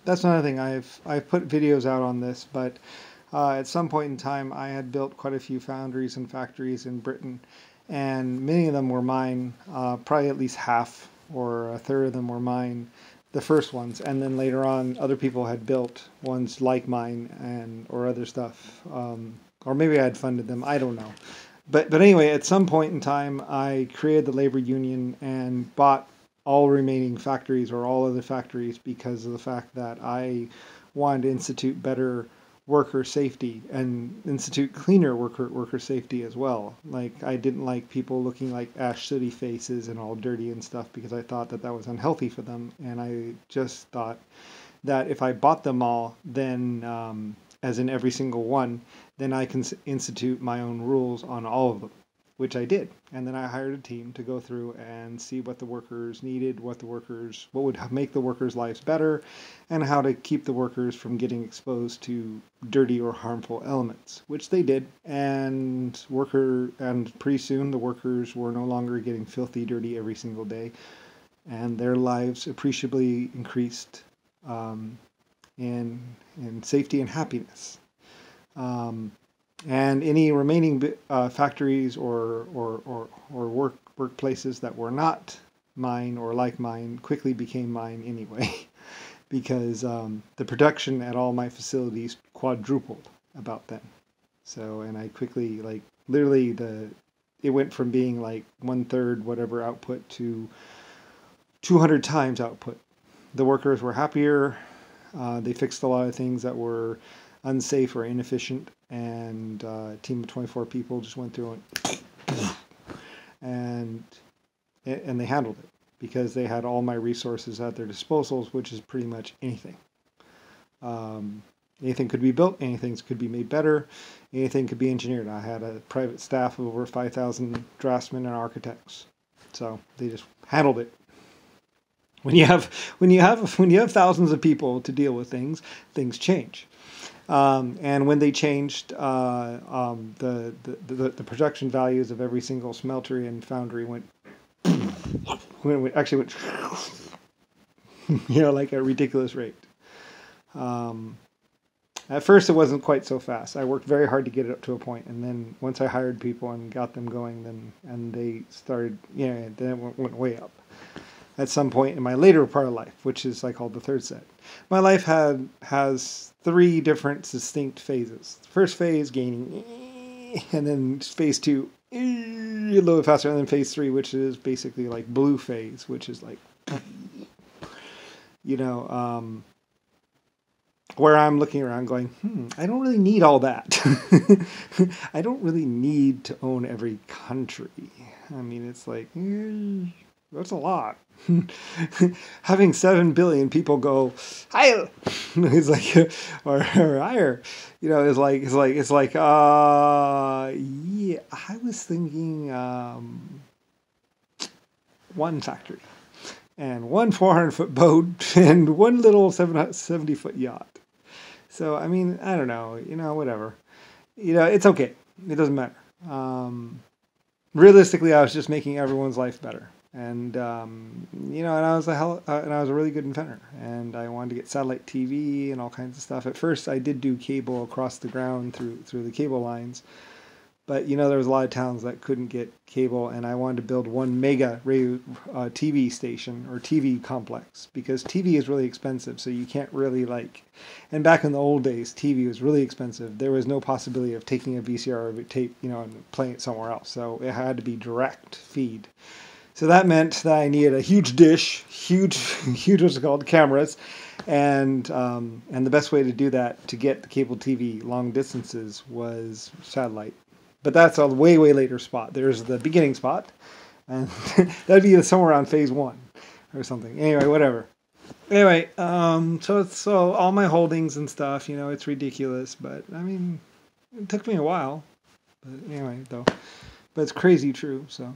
That's another thing. I've put videos out on this, but at some point in time, I had built quite a few foundries and factories in Britain, and many of them were mine. Probably at least half or a third of them were mine, the first ones, and then later on, other people had built ones like mine and or other stuff, or maybe I had funded them. I don't know. But anyway, at some point in time, I created the labor union and bought all remaining factories or all other factories because of the fact that I wanted to institute better worker safety and institute cleaner worker safety as well. Like I didn't like people looking like ash sooty faces and all dirty and stuff because I thought that that was unhealthy for them, and I just thought that if I bought them all, then as in every single one, then I can institute my own rules on all of them, which I did. And then I hired a team to go through and see what the workers needed, what would make the workers' lives better, and how to keep the workers from getting exposed to dirty or harmful elements, which they did. And pretty soon the workers were no longer getting filthy dirty every single day, and their lives appreciably increased in safety and happiness. And any remaining factories or workplaces that were not mine or like mine quickly became mine anyway, because the production at all my facilities quadrupled about then. So, and I quickly, like, literally it went from being like 1/3 whatever output to 200 times output. The workers were happier. They fixed a lot of things that were unsafe or inefficient, and a team of 24 people just went through and they handled it because they had all my resources at their disposals, which is pretty much anything. Anything could be built, anything could be made better, anything could be engineered. I had a private staff of over 5,000 draftsmen and architects, so they just handled it. When you have thousands of people to deal with things change. And when they changed, the production values of every single smeltery and foundry went like a ridiculous rate. At first, it wasn't quite so fast. I worked very hard to get it up to a point, and then once I hired people and got them going, and they started, then it went way up. At some point in my later part of life, which is I call the third set. My life has 3 different distinct phases. The first phase, gaining, and then phase 2, a little bit faster, and then phase 3, which is basically like blue phase, which is like, where I'm looking around going, I don't really need all that. I don't really need to own every country. I mean, it's like, that's a lot. Having 7 billion people go higher, it's like, or higher, it's like yeah. I was thinking 1 factory and 1 400-foot boat and 1 little 70-foot yacht. So I mean, I don't know, whatever. It's okay. It doesn't matter. Realistically, I was just making everyone's life better. And and I was a really good inventor, and I wanted to get satellite TV and all kinds of stuff. At first, I did do cable across the ground through the cable lines, but there was a lot of towns that couldn't get cable, and I wanted to build 1 mega radio TV station or TV complex because TV is really expensive, so you can't really And back in the old days, TV was really expensive. There was no possibility of taking a VCR tape, and playing it somewhere else. So it had to be direct feed. So that meant that I needed a huge dish, huge what's it called, cameras, and the best way to do that to get the cable TV long distances was satellite. But that's a way later spot. There's the beginning spot, and that'd be somewhere around phase 1 or something. Anyway, whatever. Anyway, so all my holdings and stuff, it's ridiculous, but I mean, it took me a while. But anyway, though, but it's crazy true. So.